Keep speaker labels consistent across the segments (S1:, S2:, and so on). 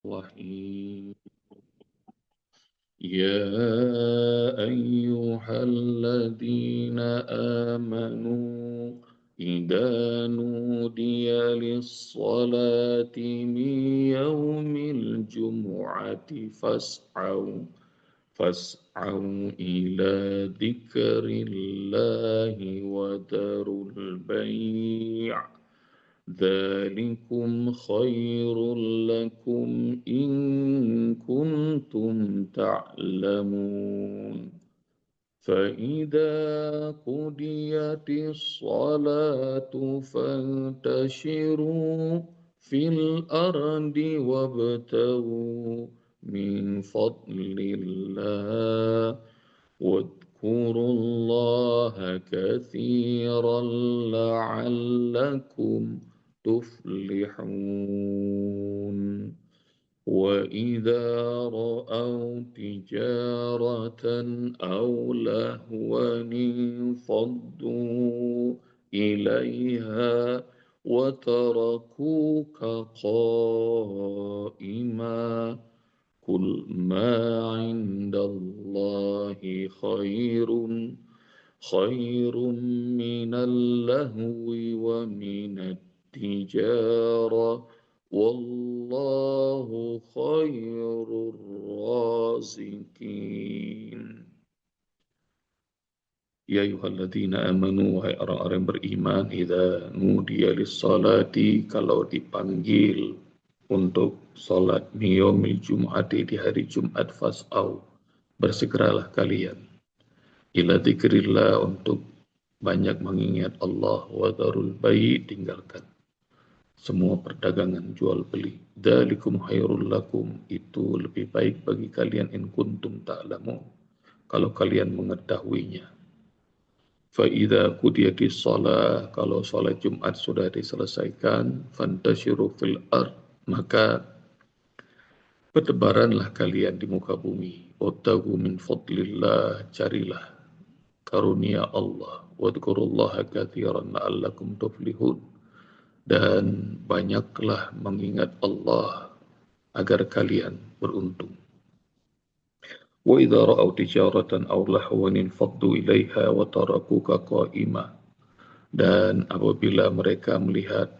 S1: الرحيم يا أيها الذين آمنوا إذا نودي للصلاة من يوم الجمعة فاسعوا إلى ذكر الله وذروا البيع ذلكم خير لكم إن كنتم تعلمون فإذا قضيت الصلاة فانتشروا في الأرض وابتغوا من فضل الله واذكروا الله كثيرا لعلكم تفلحون وإذا رأوا تجارة أو لهوا انفضوا إليها وتركوك قائما قل ما عند الله خير من اللهو ومن التجارة والله خير الرازقين. Ya ayyuhalladzina amanu, wahai orang-orang beriman, idza nudiya lis-salati, kalau dipanggil untuk salat yaumil jum'ati, di hari Jumat, fas'au, bersegeralah kalian ila dzikrillah, untuk banyak mengingat Allah, wa dzarul bai', tinggalkan semua perdagangan jual beli. Dzalikum khairul lakum, itu lebih baik bagi kalian, in kuntum ta'lamun, kalau kalian mengetahuinya. Fa'idha qudiyatis shalah, kalau salat Jumat sudah diselesaikan, fantashiru fil ard, maka bertebaranlah kalian di muka bumi. Wabtaghu min fadlillah, carilah karunia Allah. Wadhkurullaha katsiran la'allakum tuflihun, dan banyaklah mengingat Allah agar kalian beruntung. Wa idza ra'aw tijaratan aw lahwan infaddu ilaiha wa tarakuka qa'ima, dan apabila mereka melihat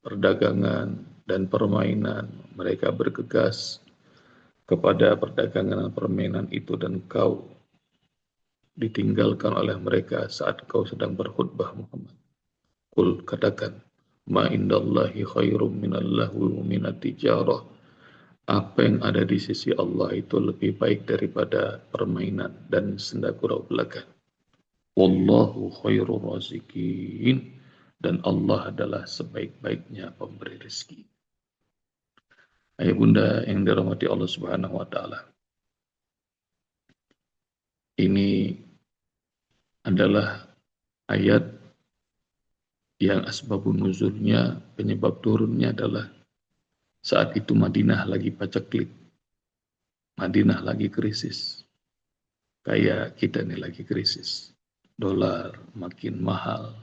S1: perdagangan dan permainan, mereka bergegas kepada perdagangan dan permainan itu, dan kau ditinggalkan oleh mereka saat kau sedang berkhutbah, Muhammad. Qul, katakan, ma indallahi khairum minal lahwi wa minat tijarah, apa yang ada di sisi Allah itu lebih baik daripada permainan dan senda gurau belaka. Wallahu khairur razikin, dan Allah adalah sebaik-baiknya pemberi rezeki. Ayah bunda yang dirahmati Allah Subhanahu wa taala, ini adalah ayat yang asbabun nuzulnya, penyebab turunnya adalah saat itu Madinah lagi paceklik, Madinah lagi krisis, kayak kita nih lagi krisis. Dolar makin mahal,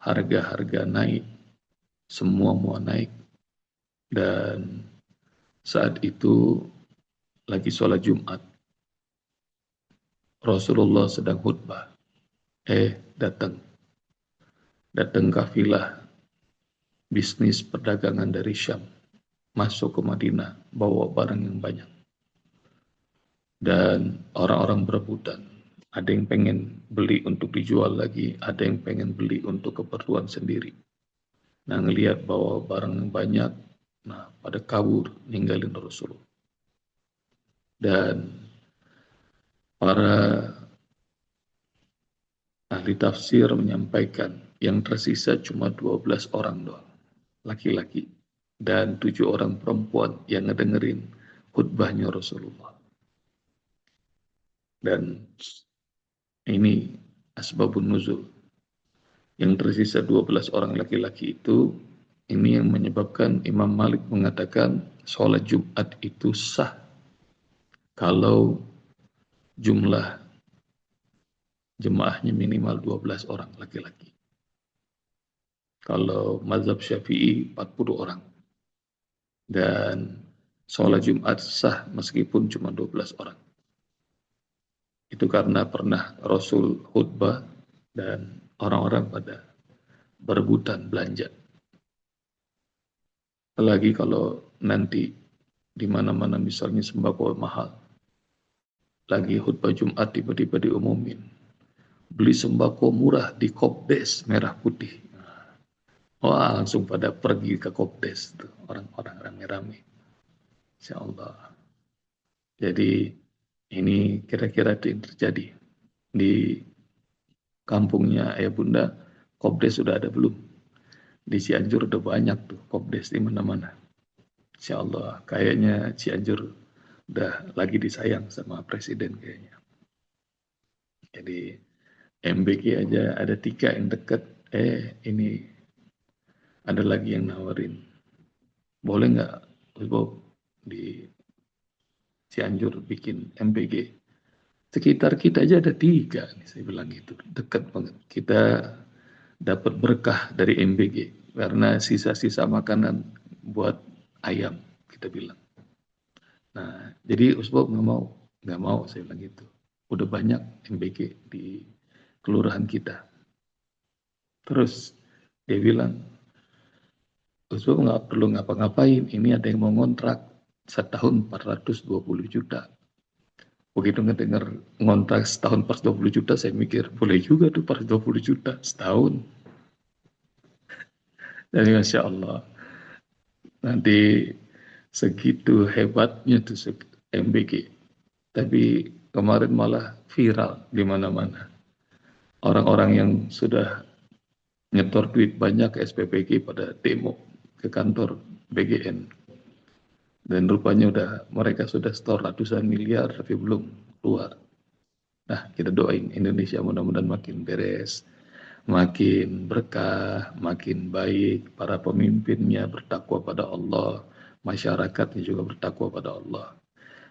S1: harga-harga naik, semua mau naik. Dan saat itu lagi sholat Jumat, Rasulullah sedang khutbah. Datang kafilah bisnis perdagangan dari Syam masuk ke Madinah, bawa barang yang banyak. Dan orang-orang berebutan. Ada yang pengen beli untuk dijual lagi, ada yang pengen beli untuk keperluan sendiri. Nah, ngelihat bawa barang yang banyak, nah pada kabur ninggalin Rasulullah. Dan para ahli tafsir menyampaikan yang tersisa cuma 12 orang doang, laki-laki, dan 7 orang perempuan yang ngedengerin khutbahnya Rasulullah. Dan ini asbabun nuzul. Yang tersisa 12 orang laki-laki itu, ini yang menyebabkan Imam Malik mengatakan sholat Jumat itu sah kalau jumlah jemaahnya minimal 12 orang laki-laki. Kalau mazhab Syafi'i 40 orang. Dan sholat Jumat sah meskipun cuma 12 orang. Itu karena pernah Rasul khutbah dan orang-orang pada berebutan belanja. Apalagi kalau nanti di mana-mana misalnya sembako mahal, lagi khutbah Jumat tiba-tiba diumumin, beli sembako murah di Kopdes merah putih. Wah, langsung pada pergi ke Kopdes tuh orang-orang rame-rame. Insya Allah. Jadi ini kira-kira itu yang terjadi di kampungnya Ayah Bunda. Kopdes sudah ada belum? Di Cianjur udah banyak tuh Kopdes di mana-mana. Insya Allah kayaknya Cianjur udah lagi disayang sama presiden kayaknya. Jadi MBG aja ada 3 yang dekat. Ini ada lagi yang nawarin. Boleh nggak Bob di Cianjur bikin MBG? Sekitar kita aja ada 3 nih, saya bilang gitu. Dekat banget. Kita dapat berkah dari MBG karena sisa-sisa makanan buat ayam, kita bilang. Nah, jadi Usbok nggak mau saya bilang gitu. Udah banyak MBG di kelurahan kita. Terus dia bilang, Usbok nggak perlu ngapa-ngapain, ini ada yang mau ngontrak setahun 420 juta. Begitu ngedenger ngontrak setahun 420 juta, saya mikir, boleh juga tuh 420 juta setahun. Jadi Masya Allah, nanti segitu hebatnya tuh MBG. Tapi kemarin malah viral di mana-mana. Orang-orang yang sudah nyetor duit banyak ke SPPG pada demo ke kantor BGN. Dan rupanya mereka sudah store ratusan miliar tapi belum keluar. Nah, kita doain Indonesia mudah-mudahan makin beres, makin berkah, makin baik, para pemimpinnya bertakwa pada Allah, masyarakatnya juga bertakwa pada Allah.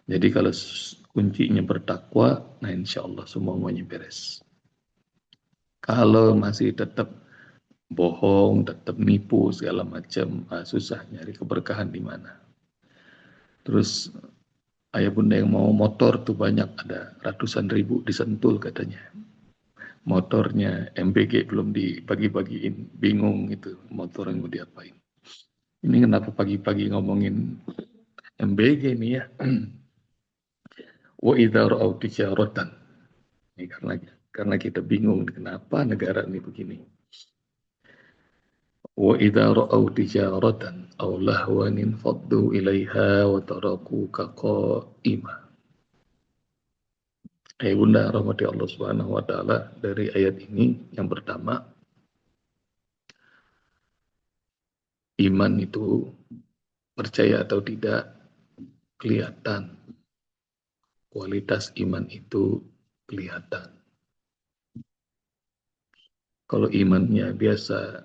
S1: Jadi kalau kuncinya bertakwa, nah insya Allah semuanya beres. Kalau masih tetap bohong, tetap nipu segala macam, susah nyari keberkahan di mana. Terus ayah bunda yang mau motor tuh banyak, ada ratusan ribu di Sentul katanya. Motornya MBG belum dibagi-bagiin, bingung itu motor yang mau diapain. Ini kenapa pagi-pagi ngomongin MBG nih ya? Wa idza ra'au tijaratan. Ini karena kita bingung kenapa negara ini begini. Wa idza ra'au tijaratan aw lahwan faddu ilaiha wa tarakuka qa'ima. Bunda rahmati Allah Subhanahu wa taala, dari ayat ini yang pertama, iman itu percaya atau tidak kelihatan. Kualitas iman itu kelihatan. Kalau imannya biasa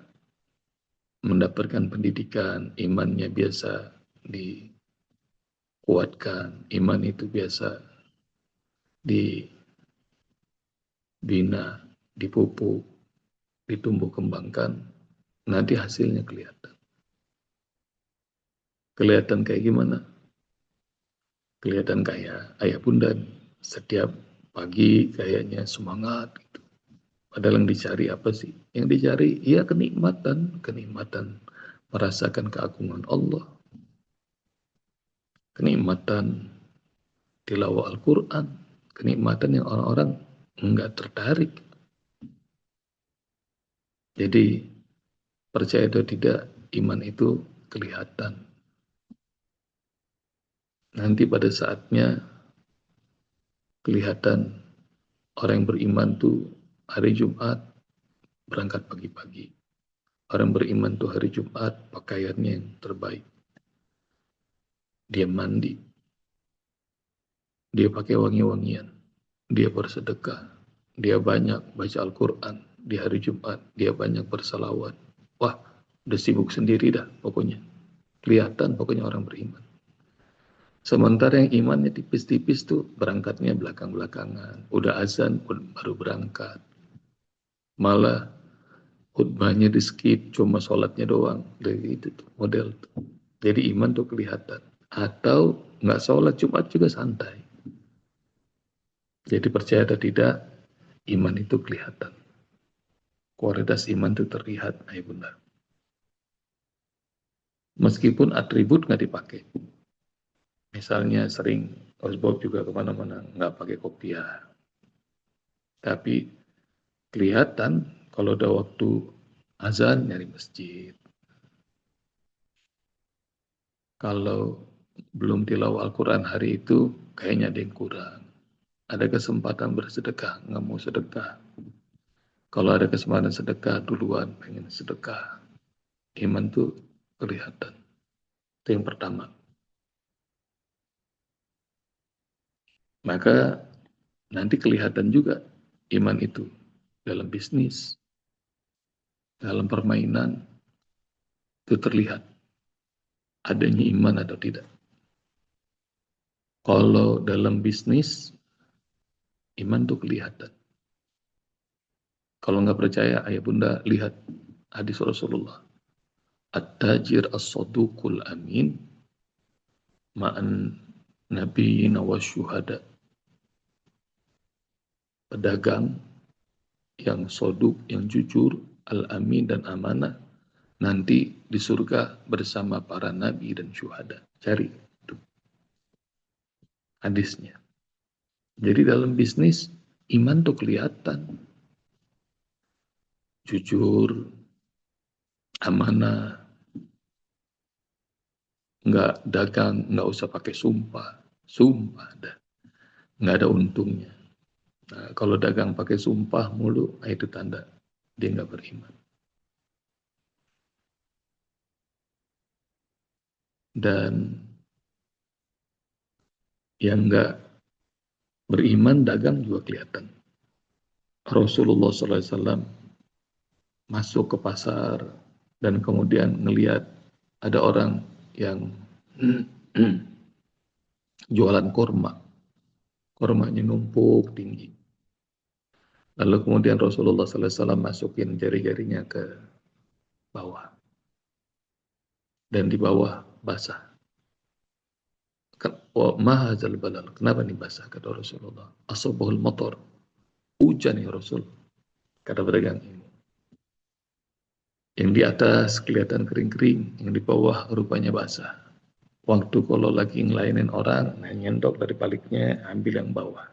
S1: mendapatkan pendidikan, imannya biasa dikuatkan, iman itu biasa dibina, dipupuk, ditumbuh kembangkan, nanti hasilnya kelihatan. Kelihatan kayak gimana? Kelihatan kayak ayah bunda setiap pagi kayaknya semangat gitu. Padahal yang dicari apa sih? Yang dicari ya kenikmatan merasakan keagungan Allah, kenikmatan tilawah Al-Quran, kenikmatan yang orang-orang enggak tertarik. Jadi percaya atau tidak, iman itu kelihatan. Nanti pada saatnya kelihatan orang yang beriman tuh hari Jumat berangkat pagi-pagi. Orang beriman tuh hari Jumat pakaiannya yang terbaik. Dia mandi. Dia pakai wangi-wangian. Dia bersedekah. Dia banyak baca Al-Quran di hari Jumat. Dia banyak bersalawat. Wah, udah sibuk sendiri dah pokoknya. Kelihatan pokoknya orang beriman. Sementara yang imannya tipis-tipis tuh berangkatnya belakang-belakangan. Udah azan baru berangkat. Malah khutbahnya di skip, cuma sholatnya doang. Dari itu tuh, model tuh. Jadi iman tuh kelihatan. atau nggak sholat Jumat juga santai. Jadi percaya atau tidak, iman itu kelihatan. Kualitas iman itu terlihat, ayah bunda. Meskipun atribut nggak dipakai. Misalnya sering Osbab juga kemana-mana nggak pakai kopiah. Tapi kelihatan kalau ada waktu azan nyari masjid. Kalau belum tilawah Al-Quran hari itu, kayaknya ada yang kurang. Ada kesempatan bersedekah, nggak mau sedekah. Kalau ada kesempatan sedekah, duluan pengen sedekah. Iman tuh kelihatan. Itu yang pertama. Maka nanti kelihatan juga iman itu dalam bisnis, dalam permainan, itu terlihat adanya iman atau tidak. Kalau dalam bisnis, iman tuh kelihatan. Kalau nggak percaya, ayah bunda lihat hadis Rasulullah. At-tajir as-saduqul amin ma'an nabiyina wa syuhada. Pedagang yang soduk, yang jujur, al-amin dan amanah, nanti di surga bersama para nabi dan syuhada. Cari itu hadisnya. Jadi dalam bisnis, iman tuh kelihatan. Jujur, amanah, nggak dagang, nggak usah pakai sumpah. Sumpah dah. Nggak ada untungnya. Nah, kalau dagang pakai sumpah mulu, itu tanda dia nggak beriman. Dan yang nggak beriman dagang juga kelihatan. Rasulullah SAW masuk ke pasar dan kemudian ngelihat ada orang yang jualan kurma. Kurmanya numpuk tinggi. Lalu kemudian Rasulullah SAW masukin jari-jarinya ke bawah. Dan di bawah basah. Mahazal balal. Kenapa nih basah? Kata Rasulullah. Asabahul motor. Hujan ya Rasul. Kata pedagang ini. Yang di atas kelihatan kering-kering. Yang di bawah rupanya basah. Waktu kalau lagi ngelainin orang, nah nyendok dari baliknya, ambil yang bawah.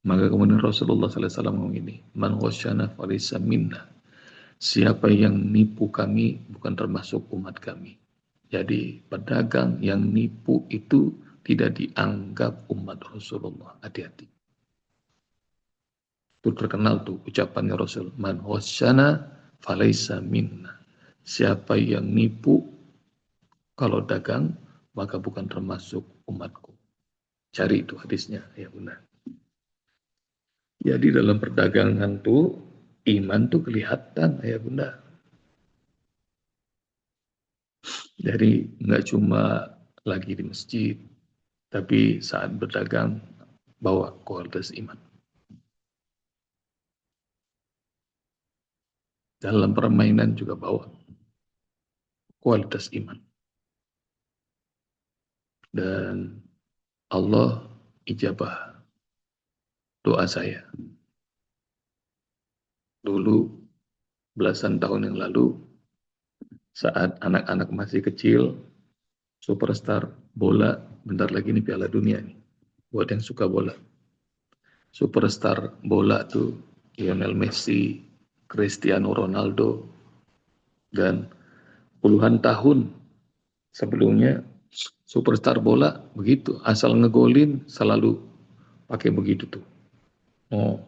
S1: Maka kemudian Rasulullah SAW ngomong ini. Man ghasyana falisa minna. Siapa yang nipu kami bukan termasuk umat kami. Jadi pedagang yang nipu itu tidak dianggap umat Rasulullah. Hati-hati. Itu terkenal tuh ucapannya Rasul. Man ghasyana falaysa minna. Siapa yang nipu kalau dagang maka bukan termasuk umatku. Cari itu hadisnya ya benar. Jadi dalam perdagangan tuh iman tuh kelihatan ya bunda. Jadi nggak cuma lagi di masjid, tapi saat berdagang bawa kualitas iman. Dalam permainan juga bawa kualitas iman. Dan Allah ijabah doa saya. Dulu belasan tahun yang lalu saat anak-anak masih kecil, superstar bola, bentar lagi nih Piala Dunia nih. Buat yang suka bola. Superstar bola tuh Lionel Messi, Cristiano Ronaldo, dan puluhan tahun sebelumnya superstar bola begitu, asal ngegolin selalu pakai begitu tuh. Oh,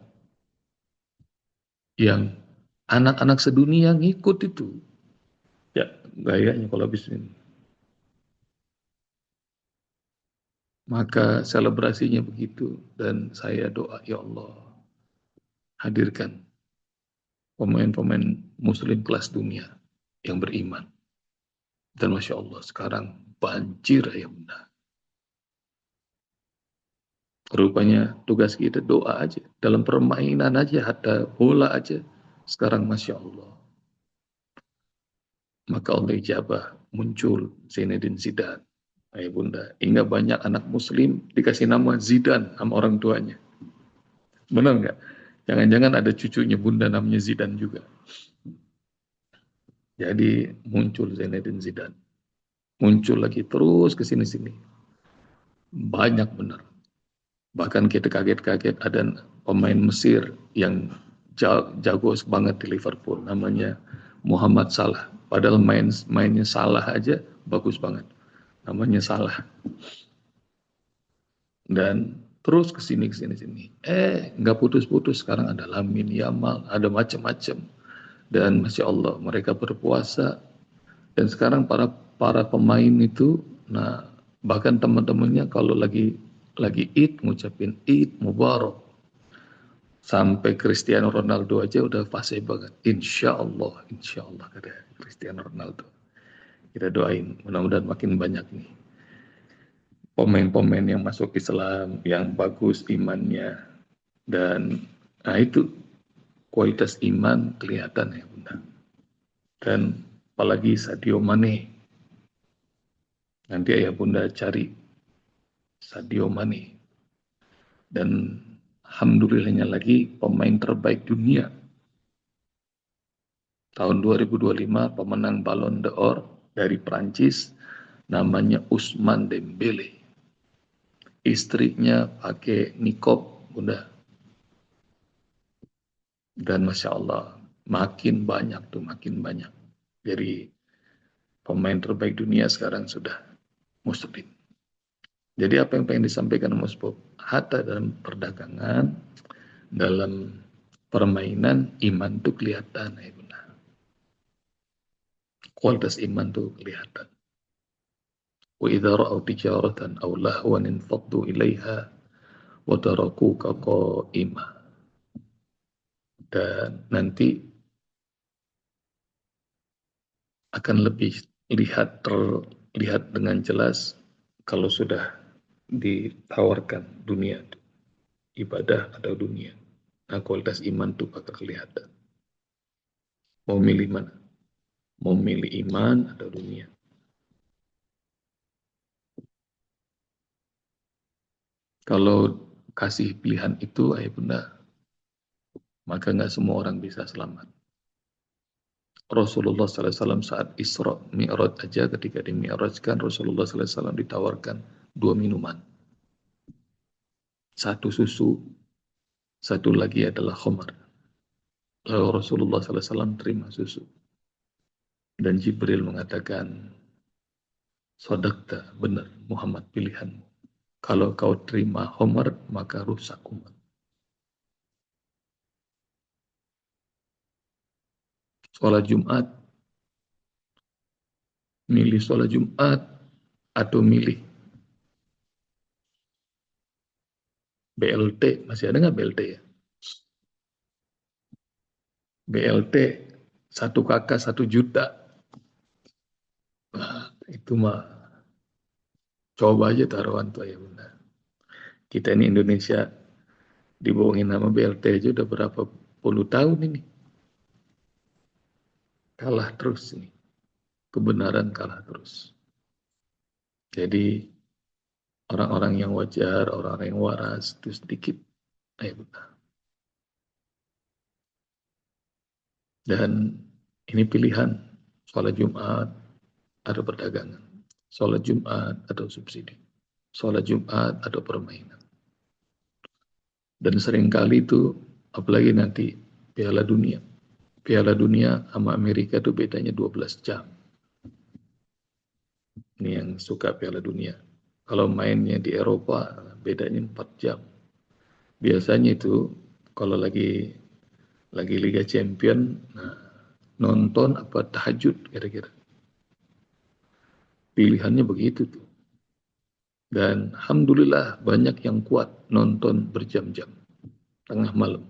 S1: yang anak-anak sedunia ngikut itu. Ya, gayanya kalau habis ini. Maka selebrasinya begitu dan saya doa ya Allah hadirkan pemain-pemain muslim kelas dunia yang beriman. Dan Masya Allah sekarang banjir ya bunda. Rupanya tugas kita doa aja. Dalam permainan aja, hatta bola aja. Sekarang Masya Allah. Maka Allah ijabah muncul Zinedine Zidane. Ayah bunda, hingga banyak anak muslim dikasih nama Zidan sama orang tuanya. Benar nggak? Jangan-jangan ada cucunya bunda namanya Zidan juga. Jadi muncul Zainuddin Zidan. Muncul lagi terus ke sini-sini. Banyak benar. Bahkan kita kaget-kaget ada pemain Mesir yang jago banget di Liverpool. Namanya Muhammad Salah. Padahal mainnya Salah aja bagus banget. Namanya Salah. Dan terus ke sini, sini. Nggak putus-putus. Sekarang ada Lamine Yamal, ada macam-macam. Dan Masya Allah, mereka berpuasa. Dan sekarang para pemain itu, nah bahkan teman-temannya kalau lagi Id, ngucapin Id Mubarak. Sampai Cristiano Ronaldo aja udah fase banget. Insya Allah kata Cristiano Ronaldo. Kita doain, mudah-mudahan makin banyak nih pemain-pemain yang masuk Islam, yang bagus imannya. Dan nah itu kualitas iman kelihatan ya bunda. Dan apalagi Sadio Mane. Nanti ayah bunda cari Sadio Mane. Dan alhamdulillahnya lagi pemain terbaik dunia. Tahun 2025 pemenang Ballon d'Or dari Prancis namanya Ousmane Dembele. Istrinya pakai nikob bunda. Dan Masya Allah makin banyak tuh, makin banyak. Jadi pemain terbaik dunia sekarang sudah muslim. Jadi apa yang pengen disampaikan Mas Bob? Hatta dalam perdagangan, dalam permainan, iman itu kelihatan ya benar. Kualitas iman itu kelihatan. Wa idza ra'aw tijaratan aw lahwan infaddu ilaiha wa tarakuka qa'ima. Dan nanti akan lebih terlihat dengan jelas kalau sudah ditawarkan dunia, ibadah atau dunia. Nah, kualitas iman itu bakal kelihatan. Mau milih mana? Mau milih iman atau dunia? Kalau kasih pilihan itu, ayah bunda, maka nggak semua orang bisa selamat. Rasulullah SAW saat Isra Mi'raj aja ketika dimi'rajkan, Rasulullah SAW ditawarkan 2 minuman. Satu susu, satu lagi adalah khamar. Lalu Rasulullah SAW terima susu. Dan Jibril mengatakan, Sodakta, benar Muhammad pilihanmu. Kalau kau terima khamar, maka rusak umat. Sholat Jumat, milih sholat Jumat atau milih BLT, masih ada nggak BLT ya? BLT 1 KK 1 juta. Nah, itu mah coba aja taruhan tuh ya bunda. Kita ini Indonesia dibohongin nama BLT aja udah berapa puluh tahun ini. Kalah terus ini. Kebenaran kalah terus. Jadi orang-orang yang wajar, orang-orang yang waras itu sedikit. Ya bunda. Dan ini pilihan. Sholat Jumat atau perdagangan. Sholat Jumat atau subsidi. Sholat Jumat atau permainan. Dan seringkali itu, apalagi nanti Piala Dunia. Piala Dunia sama Amerika itu bedanya 12 jam. Ini yang suka Piala Dunia. Kalau mainnya di Eropa, bedanya 4 jam. Biasanya itu, kalau lagi Liga Champion, nah, nonton apa tahajud kira-kira. Pilihannya begitu tuh. Dan Alhamdulillah banyak yang kuat nonton berjam-jam. Tengah malam.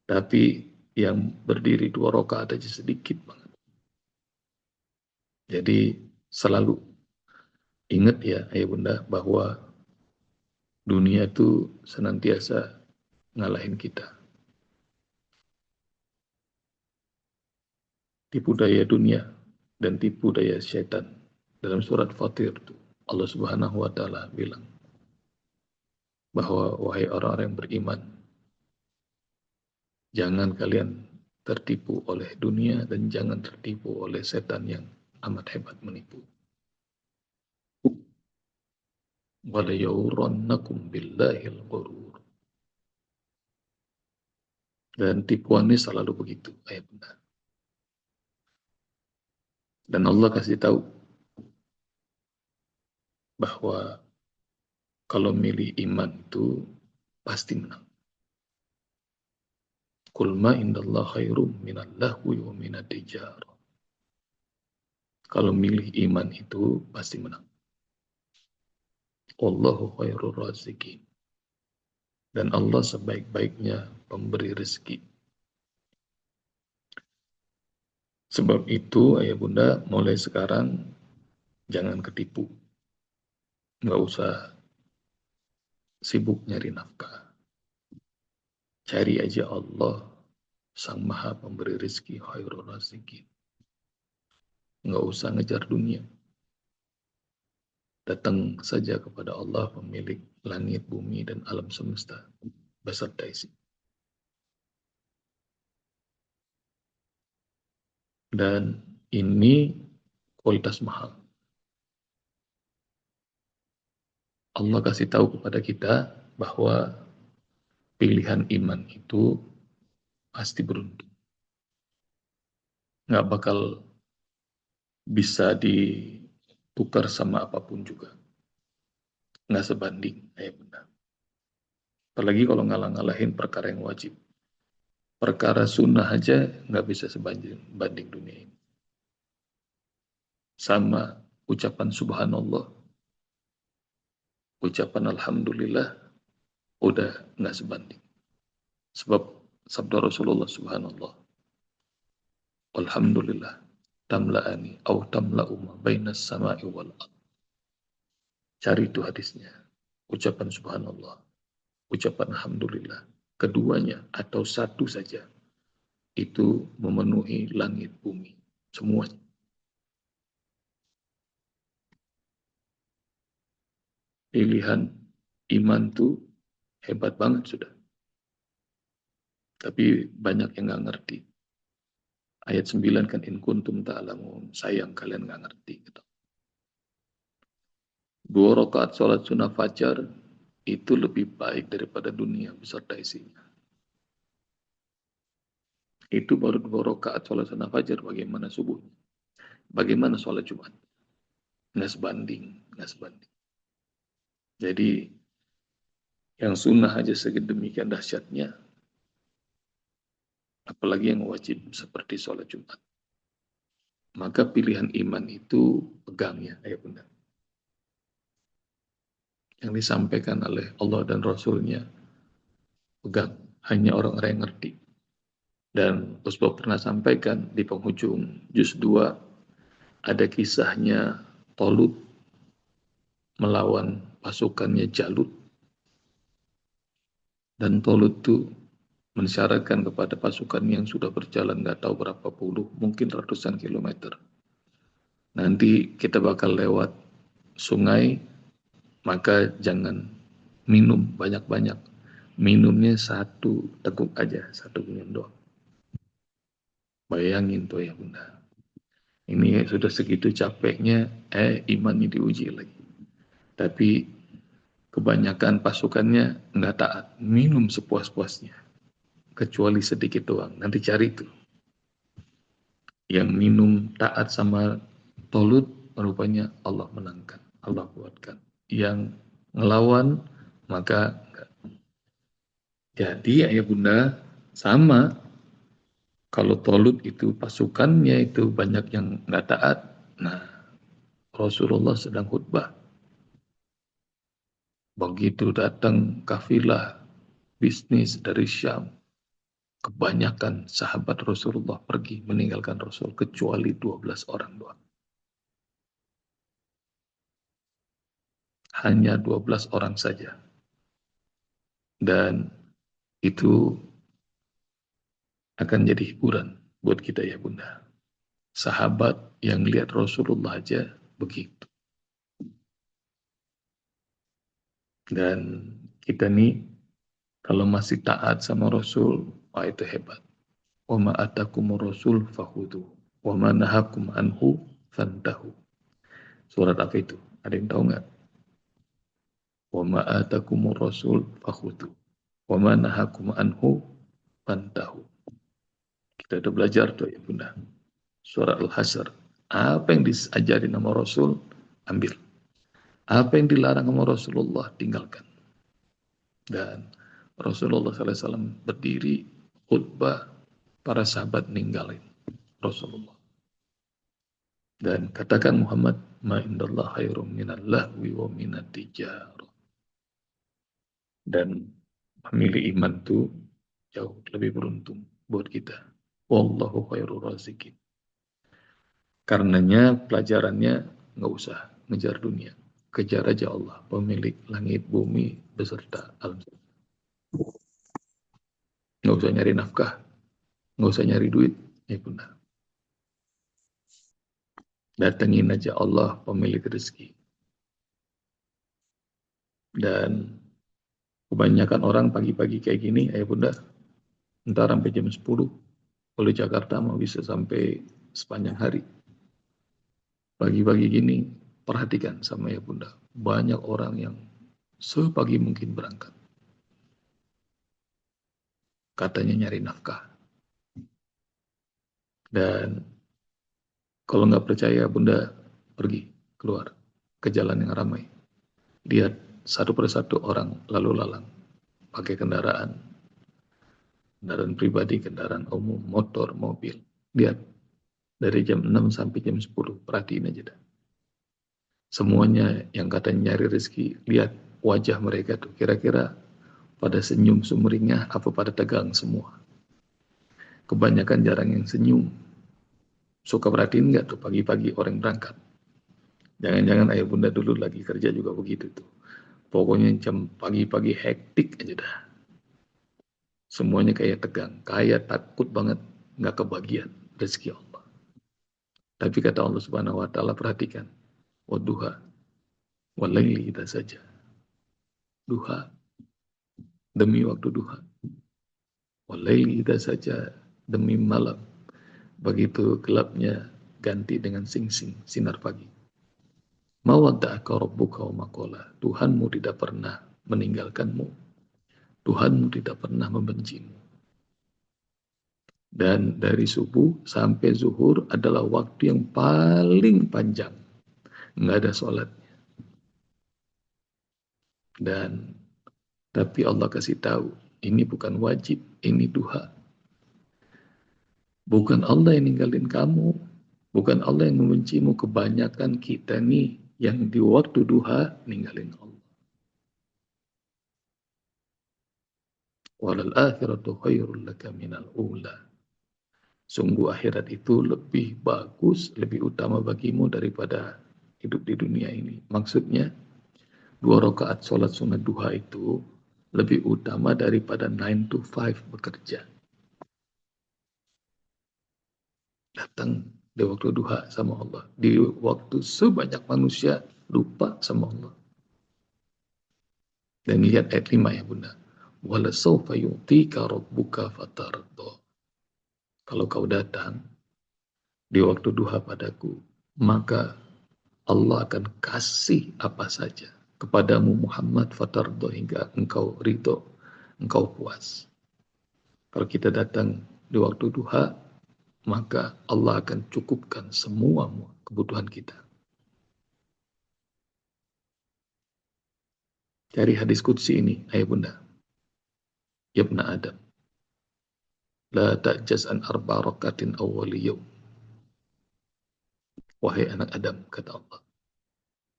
S1: Tapi yang berdiri 2 rakaat aja sedikit banget. Jadi selalu ingat ya ayah bunda bahwa dunia itu senantiasa ngalahin kita. Tipu daya dunia dan tipu daya setan dalam surat Fatir itu. Allah Subhanahu wa taala bilang bahwa wahai orang-orang yang beriman, jangan kalian tertipu oleh dunia dan jangan tertipu oleh setan yang amat hebat menipu. Wala yawrannakum billahil ghurur. Dan tipuannya selalu begitu, ayat benar. Dan Allah kasih tahu bahwa kalau milih iman itu pasti menang. Qul ma indallah khairum minal lahwi wa minad tijar. Kalau milih iman itu pasti menang. Allahu khairur raziqin. Dan Allah sebaik-baiknya pemberi rezeki. Sebab itu ayah bunda mulai sekarang jangan ketipu. Nggak usah sibuk nyari nafkah. Cari aja Allah sang maha pemberi rezeki khairur raziqin. Nggak usah ngejar dunia. Datang saja kepada Allah pemilik langit, bumi, dan alam semesta beserta isi. Dan ini kualitas mahal. Allah kasih tahu kepada kita bahwa pilihan iman itu pasti beruntung. Nggak bakal bisa ditukar sama apapun juga. Nggak sebanding, ya benar. Apalagi kalau ngalah-ngalahin perkara yang wajib. Perkara sunnah aja nggak bisa sebanding dunia ini. Sama ucapan subhanallah, ucapan alhamdulillah, udah nggak sebanding. Sebab sabda Rasulullah subhanallah, alhamdulillah, tamla'ani, au tamla'u ma bainas sama'i wal ard. Cari itu hadisnya. Ucapan subhanallah, ucapan alhamdulillah. Keduanya atau satu saja, itu memenuhi langit bumi. Semuanya. Pilihan iman tuh hebat banget sudah. Tapi banyak yang nggak ngerti. Ayat 9 kan in kuntum ta'lamun. Sayang kalian nggak ngerti. Gitu. 2 rakaat sholat sunnah fajar itu lebih baik daripada dunia beserta isinya. Itu baru 2 rakaat sholat sunnah fajar. Bagaimana subuh? Bagaimana sholat Jumat? Nggak sebanding. Nggak sebanding. Jadi yang sunnah aja sedemikian dahsyatnya. Apalagi yang wajib seperti sholat Jumat. Maka pilihan iman itu pegang ya, ayah bunda. Yang disampaikan oleh Allah dan Rasulnya pegang. Hanya orang-orang yang ngerti. Dan Rasulullah pernah sampaikan di penghujung juz 2 ada kisahnya Tolut melawan pasukannya Jalut. Dan Tolut itu mensyaratkan kepada pasukan yang sudah berjalan nggak tahu berapa puluh, mungkin ratusan kilometer. Nanti kita bakal lewat sungai, maka jangan minum banyak-banyak. Minumnya 1 teguk aja, 1 minum doang. Bayangin tuh ya bunda. Ini sudah segitu capeknya, imannya diuji lagi. Tapi kebanyakan pasukannya nggak taat, minum sepuas-puasnya. Kecuali sedikit doang, nanti cari tuh. Yang minum taat sama Tolut, rupanya Allah menangkan, Allah kuatkan. Yang ngelawan, maka enggak. Jadi ayah bunda, sama. Kalau Tolut itu pasukannya itu banyak yang nggak taat. Nah, Rasulullah sedang khutbah. Begitu datang kafilah bisnis dari Syam, kebanyakan sahabat Rasulullah pergi meninggalkan Rasul kecuali 12 orang doang. Hanya 12 orang saja. Dan itu akan jadi hiburan buat kita ya bunda. Sahabat yang lihat Rasulullah aja begitu. Dan kita nih kalau masih taat sama Rasul, wah itu hebat. Wa ma atakumur rasul fakhudhu wa ma nahakum anhu fantahu. Surat apa itu? Ada yang tahu nggak? Wa ma atakumur rasul fakhudhu wa ma nahakum anhu fantahu. Kita udah belajar tuh ya Bunda. Surat Al-Hasyr. Apa yang diajarin sama Rasul, ambil. Apa yang dilarang sama Rasulullah, tinggalkan. Dan Rasulullah SAW berdiri khutbah, para sahabat ninggalin Rasulullah. Dan katakan Muhammad, ma indallah khairum minal lahwi wa minat tijarah. Dan memilih iman itu jauh lebih beruntung buat kita. Wallahu khairur razikin. Karenanya pelajarannya nggak usah ngejar dunia. Kejar aja Allah, pemilik langit bumi beserta alam. Nggak usah nyari nafkah, nggak usah nyari duit, ya benar. Datengin aja Allah, pemilik rezeki. Dan kebanyakan orang pagi-pagi kayak gini, ya bunda, entar sampai jam 10, kalau Jakarta mau bisa sampai sepanjang hari. Pagi-pagi gini, perhatikan sama ya bunda, banyak orang yang sepagi mungkin berangkat. Katanya nyari nafkah. Dan kalau nggak percaya bunda, pergi keluar ke jalan yang ramai. Lihat satu persatu orang lalu lalang, pakai kendaraan pribadi, kendaraan umum, motor, mobil. Lihat dari jam 6 sampai jam 10, perhatiin aja dah. Semuanya yang katanya nyari rezeki, lihat wajah mereka tuh, kira-kira pada senyum sumringah apa pada tegang semua. Kebanyakan jarang yang senyum. Suka perhatiin nggak tuh pagi-pagi orang berangkat? Jangan-jangan ayah bunda dulu lagi kerja juga begitu tuh. Pokoknya jam pagi-pagi hektik aja dah. Semuanya kayak tegang, kayak takut banget nggak kebagian rezeki Allah. Tapi kata Allah Subhanahu wa taala, perhatikan, wadduha walaili idza saja. Duha, demi waktu duha. Walaili idza saja, demi malam. Begitu gelapnya ganti dengan sing-sing sinar pagi. Mawadda'aka rabbuka wa maqala. Tuhanmu tidak pernah meninggalkanmu. Tuhanmu tidak pernah membencimu. Dan dari subuh sampai zuhur adalah waktu yang paling panjang. Nggak ada sholat. Dan tapi Allah kasih tahu, ini bukan wajib, ini duha. Bukan Allah yang ninggalin kamu, bukan Allah yang membencimu. Kebanyakan kita nih yang di waktu duha ninggalin Allah. Walal akhiratu khairul laka minal ula. Sungguh akhirat itu lebih bagus, lebih utama bagimu daripada hidup di dunia ini. Maksudnya, 2 rakaat sholat sunat duha itu lebih utama daripada 9 to 5 bekerja. Datang di waktu duha sama Allah. Di waktu sebanyak manusia lupa sama Allah. Dan lihat ayat 5 ya bunda. Wala sawfa yu'tika rabbuka fatardo. Kalau kau datang di waktu duha padaku, maka Allah akan kasih apa saja kepadamu Muhammad fatardo hingga engkau ridho, engkau puas. Kalau kita datang di waktu duha, maka Allah akan cukupkan semua kebutuhan kita. Cari hadis qudsi ini, ayah bunda. Yabna Adam, la ta'jaz an arba rakatin awwali yawm. Wahai anak Adam, kata Allah,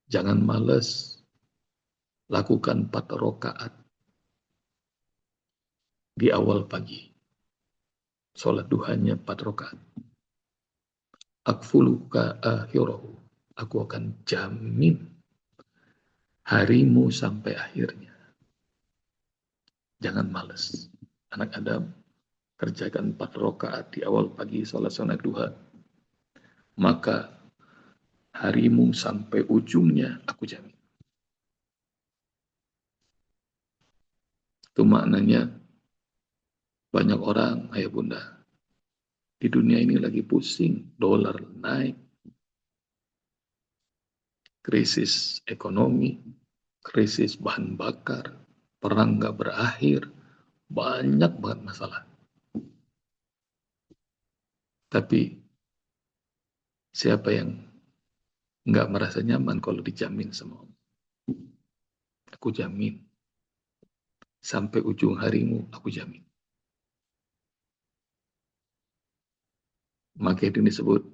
S1: jangan malas, lakukan 4 rakaat di awal pagi. Sholat duhanya 4 rakaat. Akfuluka akhirahu. Aku akan jamin harimu sampai akhirnya. Jangan malas. Anak Adam, kerjakan 4 rakaat di awal pagi sholat sunat duha. Maka harimu sampai ujungnya aku jamin. Itu maknanya banyak orang, ayah bunda, di dunia ini lagi pusing, dolar naik, krisis ekonomi, krisis bahan bakar, perang nggak berakhir, banyak banget masalah. Tapi siapa yang nggak merasa nyaman kalau dijamin sama Allah? Aku jamin. Sampai ujung harimu, aku jamin. Maka itu disebut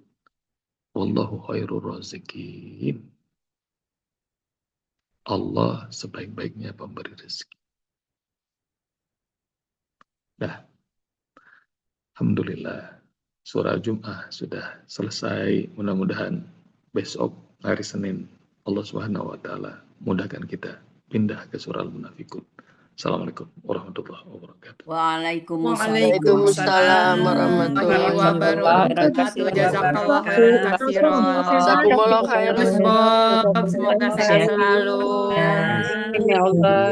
S1: Wallahu khairur razikin. Allah sebaik-baiknya pemberi rezeki. Dah, alhamdulillah. Surah Jum'ah sudah selesai. Mudah-mudahan besok hari Senin Allah Subhanahu wa taala mudahkan kita pindah ke surah Al-Munafikun. Assalamualaikum warahmatullahi wabarakatuh.
S2: Waalaikumsalam warahmatullahi wabarakatuh. Jazakallah khairan katsiran.
S3: Jazakumullah khairan.
S2: Gus Bob, semoga sehat selalu.
S3: Amin ya Allah.